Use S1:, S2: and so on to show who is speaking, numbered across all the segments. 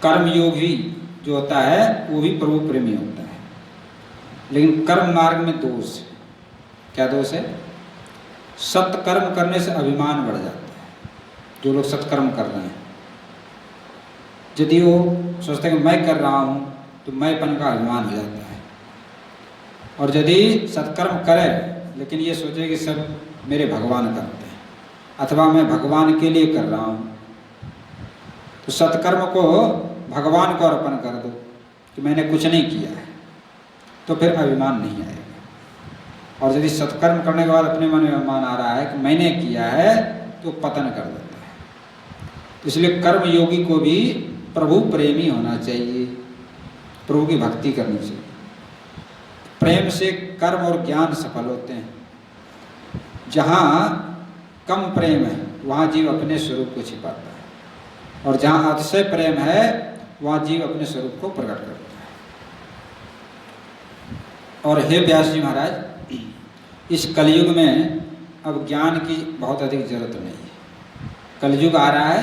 S1: कर्मयोगी जो होता है वो भी प्रभु प्रेमी होता है, लेकिन कर्म मार्ग में दोष है। क्या दोष है? सत्कर्म करने से अभिमान बढ़ जाता है। जो लोग सत्कर्म कर रहे हैं, यदि वो सोचते हैं कि मैं कर रहा हूँ तो मैंपन का अभिमान हो जाता है, और यदि सत्कर्म करे लेकिन ये सोचे कि सब मेरे भगवान करते हैं अथवा मैं भगवान के लिए कर रहा हूँ, तो सत्कर्म को भगवान को अर्पण कर दो कि मैंने कुछ नहीं किया है, तो फिर अभिमान नहीं आएगा। और यदि सत्कर्म करने के बाद अपने मन में अभिमान आ रहा है कि मैंने किया है, तो पतन कर देता है। तो इसलिए कर्म योगी को भी प्रभु प्रेमी होना चाहिए, प्रभु की भक्ति करनी चाहिए। प्रेम से कर्म और ज्ञान सफल होते हैं। जहाँ कम प्रेम है वहाँ जीव अपने स्वरूप को छिपाता है, और जहाँ अतिशय प्रेम है वहाँ जीव अपने स्वरूप को प्रकट करता है। और हे व्यास जी महाराज, इस कलयुग में अब ज्ञान की बहुत अधिक जरूरत नहीं है। कलयुग आ रहा है,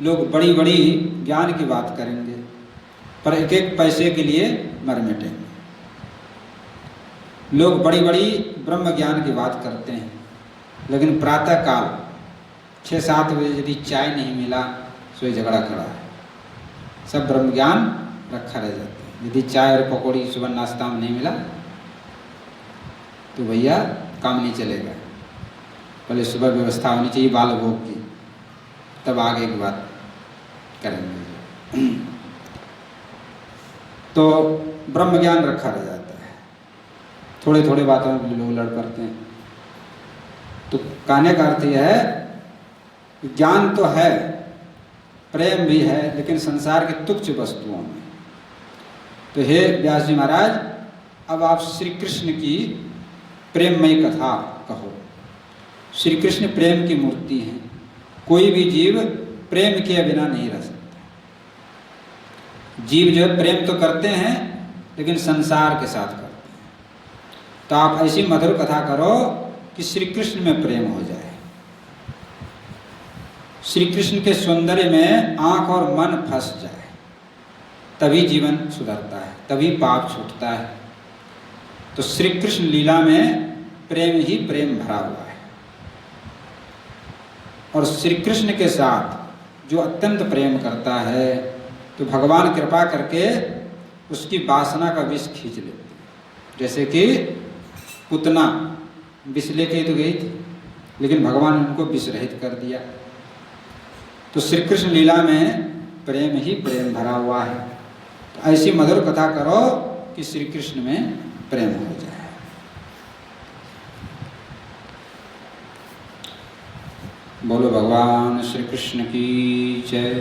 S1: लोग बड़ी बड़ी ज्ञान की बात करेंगे पर एक एक पैसे के लिए मर मिटेंगे। लोग बड़ी बड़ी ब्रह्म ज्ञान की बात करते हैं, लेकिन प्रातः काल 6-7 बजे यदि चाय नहीं मिला तो ये झगड़ा खड़ा है। सब ब्रह्म ज्ञान रखा रह जाता है। यदि चाय और पकौड़ी सुबह नाश्ता में नहीं मिला तो भैया काम नहीं चलेगा। पहले सुबह व्यवस्था होनी चाहिए बाल भोग की, तब आगे की बात करेंगे। तो ब्रह्म ज्ञान रखा रह जाता है, थोड़े थोड़े बातों में लोग लड़ पड़ते हैं। तो कहने का अर्थ यह है ज्ञान तो है, प्रेम भी है, लेकिन संसार के तुच्छ वस्तुओं में। तो हे व्यास जी महाराज, अब आप श्री कृष्ण की प्रेममयी कथा कहो। श्री कृष्ण प्रेम की मूर्ति हैं। कोई भी जीव प्रेम किए बिना नहीं रह सकता। जीव जो है प्रेम तो करते हैं लेकिन संसार के साथ करते हैं। तो आप ऐसी मधुर कथा करो कि श्री कृष्ण में प्रेम हो जाए, श्री कृष्ण के सौंदर्य में आंख और मन फंस जाए, तभी जीवन सुधरता है, तभी पाप छूटता है। तो श्री कृष्ण लीला में प्रेम ही प्रेम भरा हुआ है, और श्री कृष्ण के साथ जो अत्यंत प्रेम करता है तो भगवान कृपा करके उसकी वासना का विष खींच लेते हैं। जैसे कि पुतना विष लेके तो गई थी, लेकिन भगवान ने उनको विष रहित कर दिया। तो श्री कृष्ण लीला में प्रेम ही प्रेम भरा हुआ है। तो ऐसी मधुर कथा करो कि श्री कृष्ण में प्रेम हो जाए। बोलो भगवान श्री कृष्ण की जय।